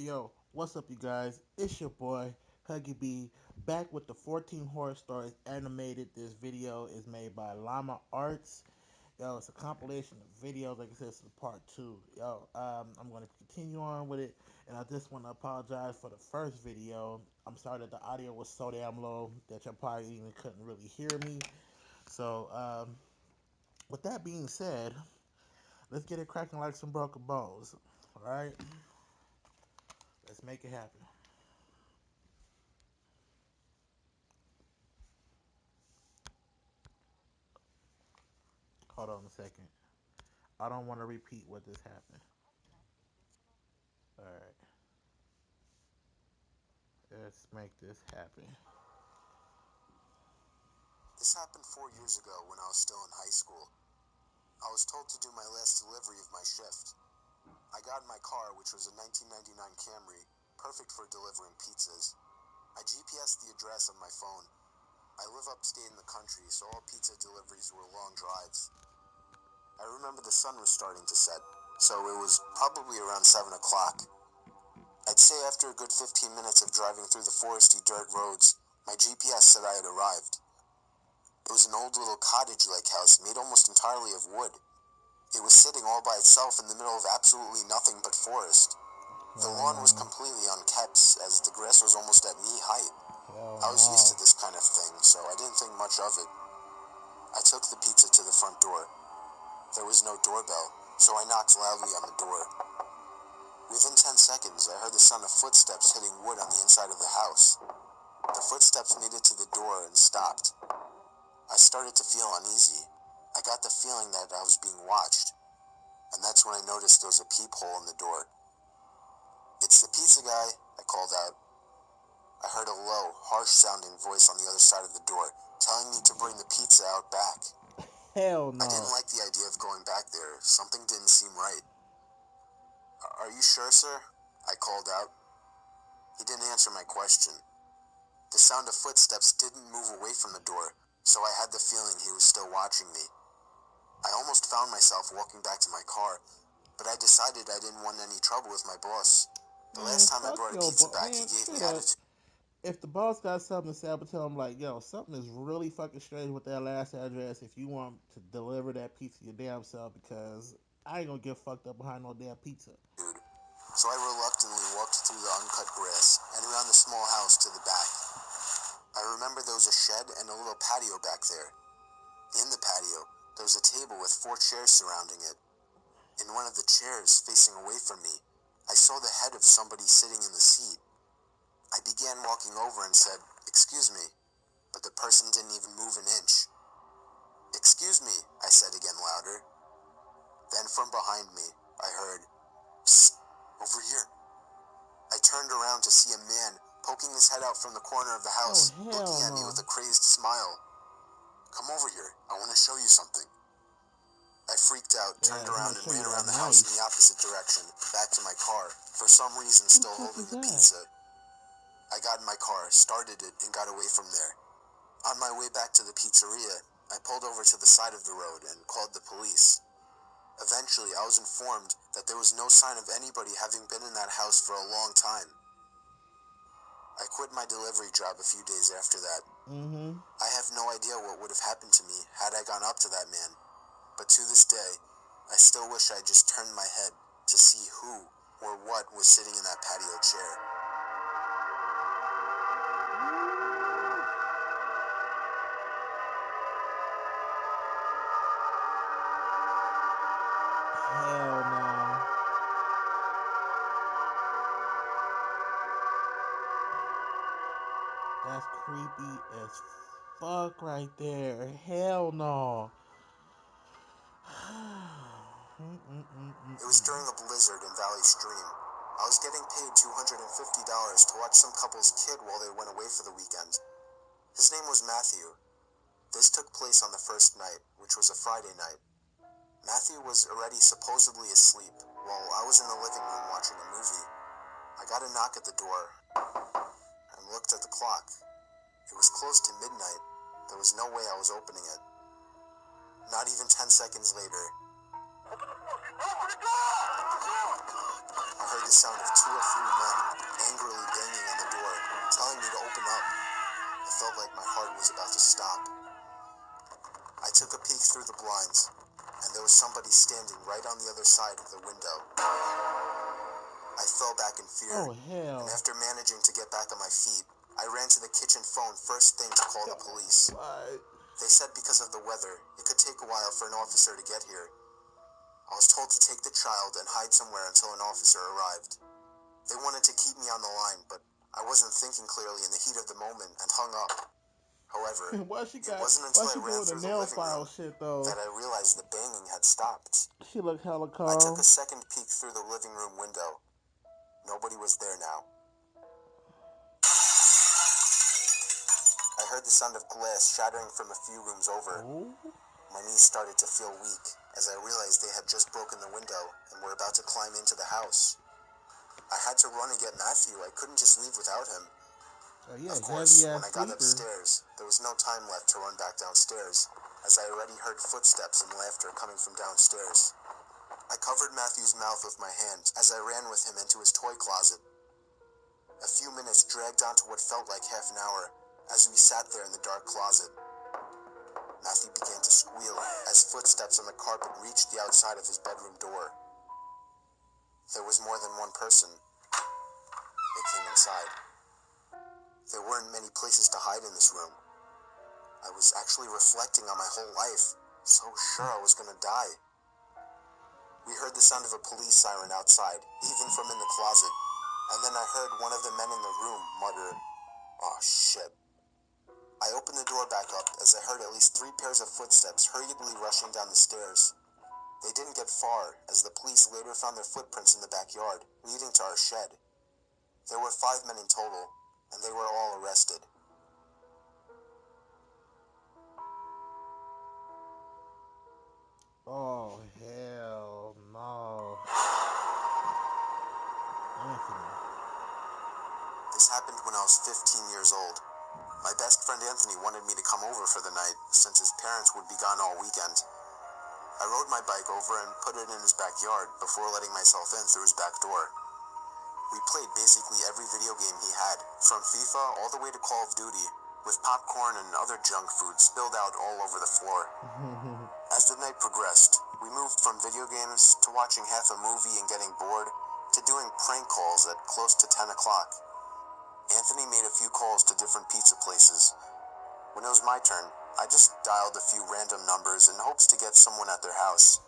Yo, what's up, you guys? It's your boy, Huggy B, back with the 14 Horror Stories animated. This video is made by Llama Arts. Yo, it's a compilation of videos. Like I said, it's part two. Yo, I'm going to continue on with it, and I just want to apologize for the first video. I'm sorry that the audio was so damn low that you probably even couldn't really hear me. So, with that being said, let's get it cracking like some broken bones. All right, let's make it happen. Hold on a second. I don't want to repeat what just happened. All right, let's make this happen. This happened 4 years ago when I was still in high school. I was told to do my last delivery of my shift. I got in my car, which was a 1999 Camry, perfect for delivering pizzas. I GPSed the address on my phone. I live upstate in the country, so all pizza deliveries were long drives. I remember the sun was starting to set, so it was probably around 7 o'clock. I'd say after a good 15 minutes of driving through the foresty dirt roads, my GPS said I had arrived. It was an old little cottage-like house made almost entirely of wood. It was sitting all by itself in the middle of absolutely nothing but forest. The Hell lawn was no. completely unkept, as the grass was almost at knee height. Hell I was used no. to this kind of thing, so I didn't think much of it. I took the pizza to the front door. There was no doorbell, so I knocked loudly on the door. Within 10 seconds, I heard the sound of footsteps hitting wood on the inside of the house. The footsteps made it to the door and stopped. I started to feel uneasy. I got the feeling that I was being watched, and that's when I noticed there was a peephole in the door. "It's the pizza guy," I called out. I heard a low, harsh-sounding voice on the other side of the door, telling me to bring the pizza out back. Hell I didn't no. like the idea of going back there. Something didn't seem right. "Are you sure, sir?" I called out. He didn't answer my question. The sound of footsteps didn't move away from the door, so I had the feeling he was still watching me. I almost found myself walking back to my car, but I decided I didn't want any trouble with my boss. The Man, last time I fuck brought a your pizza boss. back, he Man, gave me straight up. attitude. If the boss got something to say, I would tell him, like, yo, something is really fucking strange with that last address if you want to deliver that pizza your damn self because I ain't gonna get fucked up behind no damn pizza. So I reluctantly walked through the uncut grass and around the small house to the back. I remember there was a shed and a little patio back there. In the patio, there was a table with 4 chairs surrounding it. In one of the chairs, facing away from me, I saw the head of somebody sitting in the seat. I began walking over and said, "Excuse me," but the person didn't even move an inch. "Excuse me," I said again louder. Then from behind me, I heard, "Psst, over here." I turned around to see a man poking his head out from the corner of the Oh, house, looking hell at me no. with a crazed smile. "Come over here, I want to show you something." I freaked out, turned Yeah, he around, gonna and show you ran that around the house in the knife. opposite direction, back to my car, for some reason Who the still fuck holding was the that? pizza. I got in my car, started it, and got away from there. On my way back to the pizzeria, I pulled over to the side of the road and called the police. Eventually, I was informed that there was no sign of anybody having been in that house for a long time. I quit my delivery job a few days after that. Mm-hmm. I have no idea what would have happened to me had I gone up to that man, but to this day, I still wish I just turned my head to see who or what was sitting in that patio chair. Hell no. That's creepy as fuck right there. Hell no. It was during a blizzard in Valley Stream. I was getting paid $250 to watch some couple's kid while they went away for the weekend. His name was Matthew. This took place on the first night, which was a Friday night. Matthew was already supposedly asleep, while I was in the living room watching a movie. I got a knock at the door and looked at the clock. It was close to midnight. There was no way I was opening it. Not even 10 seconds later, I heard the the sound of 2 or 3 men angrily banging on the door, telling me to open up. I felt like my heart was about to stop. I took a peek through the blinds, and there was somebody standing right on the other side of the window. I fell back in fear, Oh and hell! after managing to get back on my feet, I ran to the kitchen phone first thing to call the police. What? They said because of the weather, it could take a while for an officer to get here. I was told to take the child and hide somewhere until an officer arrived. They wanted to keep me on the line, but I wasn't thinking clearly in the heat of the moment and hung up. However, it wasn't Why until I she ran doing the through the nail living file room shit though? that I realized the banging had stopped. She looked hella I took calm. a second peek through the living room window. Nobody was there now. I heard the sound of glass shattering from a few rooms over. Oh. My knees started to feel weak as I realized they had just broken the window and were about to climb into the house. I had to run and get Matthew. I couldn't just leave without him. Oh yeah, Of heavy course, when ass I got sleeper. upstairs, there was no time left to run back downstairs, as I already heard footsteps and laughter coming from downstairs. I covered Matthew's mouth with my hand as I ran with him into his toy closet. A few minutes dragged on to what felt like half an hour as we sat there in the dark closet. Matthew began to squeal as footsteps on the carpet reached the outside of his bedroom door. There was more than one person. They came inside. There weren't many places to hide in this room. I was actually reflecting on my whole life, so sure I was gonna die. We heard the sound of a police siren outside, even from in the closet, and then I heard one of the men in the room mutter, "Aw, shit." I opened the door back up as I heard at least 3 pairs of footsteps hurriedly rushing down the stairs. They didn't get far, as the police later found their footprints in the backyard, leading to our shed. There were 5 men in total, and they were all arrested. Oh hell no. Anthony. This happened when I was 15 years old. My best friend Anthony wanted me to come over for the night, since his parents would be gone all weekend. I rode my bike over and put it in his backyard before letting myself in through his back door. We played basically every video game he had, from FIFA all the way to Call of Duty, with popcorn and other junk food spilled out all over the floor. As the night progressed, we moved from video games to watching half a movie and getting bored, to doing prank calls at close to 10 o'clock. Anthony made a few calls to different pizza places. When it was my turn, I just dialed a few random numbers in hopes to get someone at their house.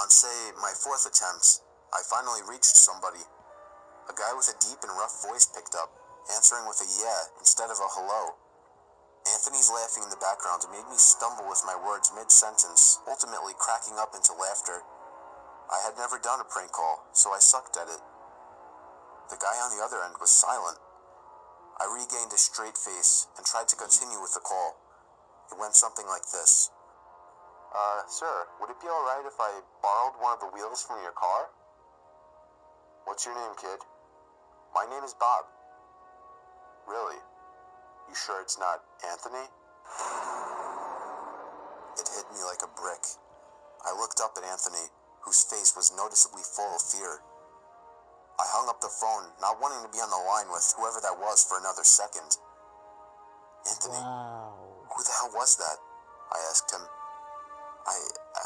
On, say, my 4th attempt, I finally reached somebody. A guy with a deep and rough voice picked up, answering with a yeah instead of a hello. Anthony's laughing in the background made me stumble with my words mid-sentence, ultimately cracking up into laughter. I had never done a prank call, so I sucked at it. The guy on the other end was silent. I regained a straight face and tried to continue with the call. It went something like this. Sir, would it be alright if I borrowed one of the wheels from your car? What's your name, kid? My name is Bob. Really? You sure it's not Anthony? It hit me like a brick. I looked up at Anthony, whose face was noticeably full of fear. I hung up the phone, not wanting to be on the line with whoever that was for another second. Anthony, Wow. who the hell was that? I asked him.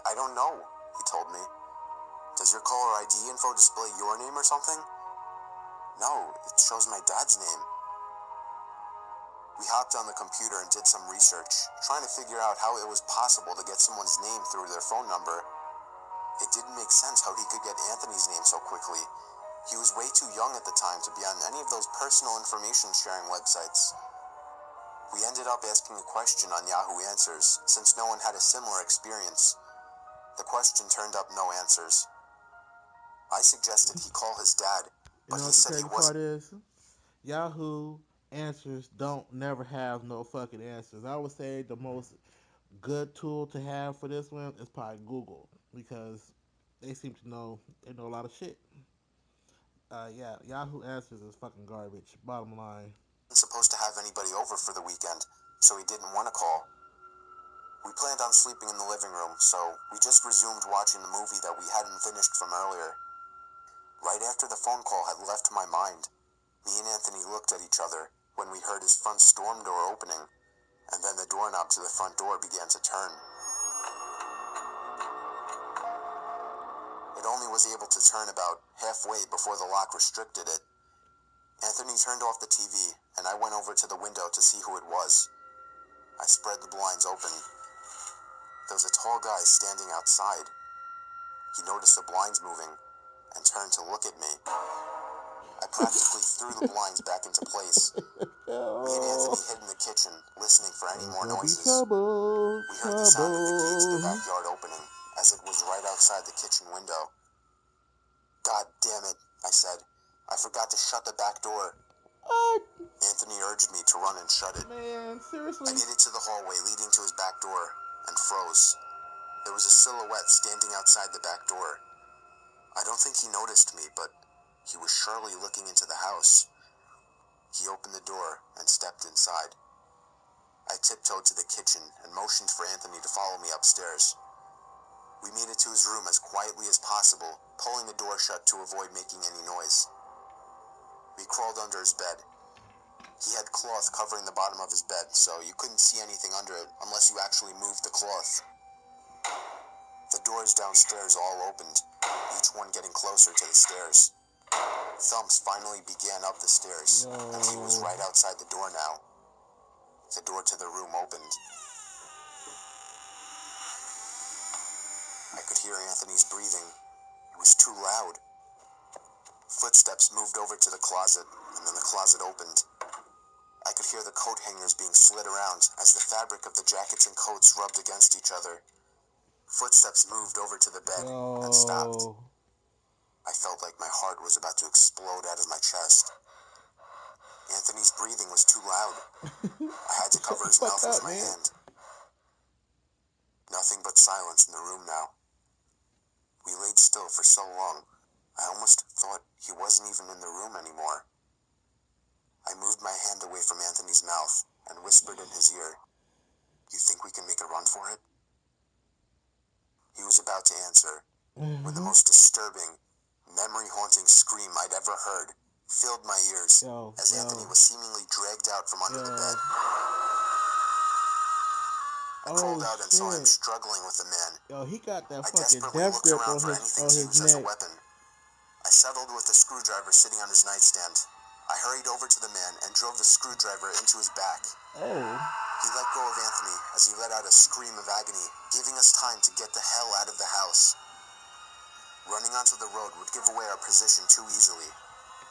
I don't know, he told me. Does your caller ID info display your name or something? No, it shows my dad's name. We hopped on the computer and did some research, trying to figure out how it was possible to get someone's name through their phone number. It didn't make sense how he could get Anthony's name so quickly. He was way too young at the time to be on any of those personal information sharing websites. We ended up asking a question on Yahoo Answers, since no one had a similar experience. The question turned up no answers. I suggested he call his dad, You but know he what the said he crazy wasn't. part is? Yahoo Answers don't never have no fucking answers. I would say the most good tool to have for this one is probably Google because they seem to know they know a lot of shit. Yeah, Yahoo Answers is fucking garbage. Bottom line. Supposed to have anybody over for the weekend, so he didn't want to call. We planned on sleeping in the living room, so we just resumed watching the movie that we hadn't finished from earlier. Right after the phone call had left my mind, me and Anthony looked at each other when we heard his front storm door opening, and then the doorknob to the front door began to turn. It only was able to turn about halfway before the lock restricted it. Anthony turned off the TV, and I went over to the window to see who it was. I spread the blinds open. There was a tall guy standing outside. He noticed the blinds moving and turned to look at me. I practically threw the blinds back into place. Me and Anthony hid in the kitchen, listening for any more Gonna be noises. trouble, We heard the sound of the gate to the trouble. backyard opening, as it was right outside the kitchen window. God damn it, I said. I forgot to shut the back door. What? Anthony urged me to run and shut it. Man, seriously? I made it to the hallway leading to his back door and froze. There was a silhouette standing outside the back door. I don't think he noticed me, but he was surely looking into the house. He opened the door and stepped inside. I tiptoed to the kitchen and motioned for Anthony to follow me upstairs. We made it to his room as quietly as possible, pulling the door shut to avoid making any noise. We crawled under his bed. He had cloth covering the bottom of his bed, so you couldn't see anything under it unless you actually moved the cloth. The doors downstairs all opened, each one getting closer to the stairs. Thumps finally began up the stairs, and he was right outside the door now. The door to the room opened. I could hear Anthony's breathing. It was too loud. Footsteps moved over to the closet, and then the closet opened. I could hear the coat hangers being slid around as the fabric of the jackets and coats rubbed against each other. Footsteps moved over to the bed and stopped. I felt like my heart was about to explode out of my chest. Anthony's breathing was too loud. I had to cover his mouth with my hand. Nothing but silence in the room now. We laid still for so long, I almost thought he wasn't even in the room anymore. I moved my hand away from Anthony's mouth and whispered in his ear, "You think we can make a run for it?" He was about to answer when the most disturbing, memory-haunting scream I'd ever heard filled my ears as Anthony was seemingly dragged out from under the bed. I crawled out and saw him struggling with the man. Yo, he got that I fucking desperately death looked grip around on for his anything to use as a neck. weapon. I settled with the screwdriver sitting on his nightstand. I hurried over to the man and drove the screwdriver into his back. He let go of Anthony as he let out a scream of agony, giving us time to get the hell out of the house. Running onto the road would give away our position too easily.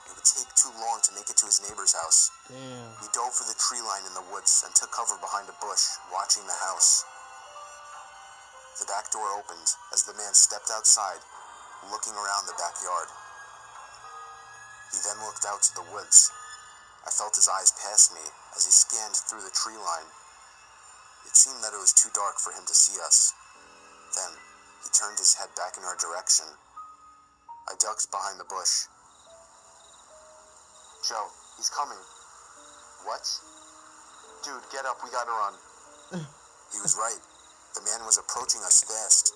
It would take too long to make it to his neighbor's house. We dove for the tree line in the woods and took cover behind a bush, watching the house. The back door opened as the man stepped outside, looking around the backyard. He then looked out to the woods. I felt his eyes pass me as he scanned through the tree line. It seemed that it was too dark for him to see us. Then, he turned his head back in our direction. I ducked behind the bush. "Joe, he's coming." "What?" "Dude, get up, we gotta run." He was right. The man was approaching us fast.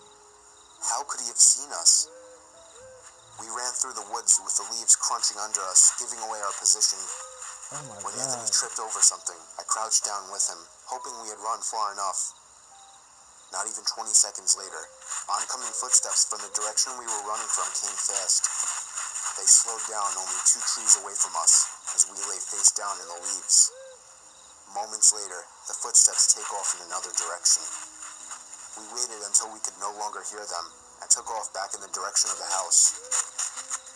How could he have seen us? We ran through the woods with the leaves crunching under us, giving away our position. When Anthony tripped over something, I crouched down with him, hoping we had run far enough. Not even 20 seconds later, oncoming footsteps from the direction we were running from came fast. They slowed down only 2 trees away from us, as we lay face down in the leaves. Moments later, the footsteps take off in another direction. We waited until we could no longer hear them, and took off back in the direction of the house.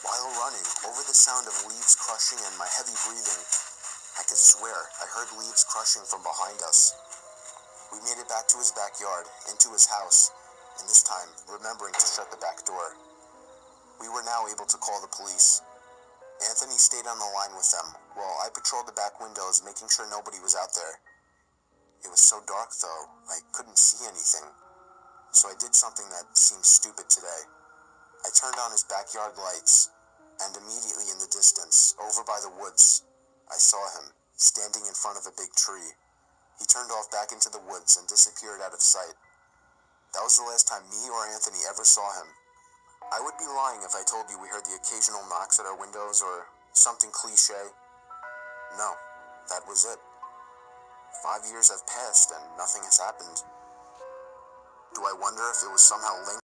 While running, over the sound of leaves crushing and my heavy breathing, I could swear I heard leaves crushing from behind us. We made it back to his backyard, into his house, and this time remembering to shut the back door. We were now able to call the police. Anthony stayed on the line with them, while I patrolled the back windows, making sure nobody was out there. It was so dark, though, I couldn't see anything. So I did something that seems stupid today. I turned on his backyard lights, and immediately in the distance, over by the woods, I saw him, standing in front of a big tree. He turned off back into the woods and disappeared out of sight. That was the last time me or Anthony ever saw him. I would be lying if I told you we heard the occasional knocks at our windows or something cliche. No, that was it. 5 years have passed and nothing has happened. Do I wonder if it was somehow linked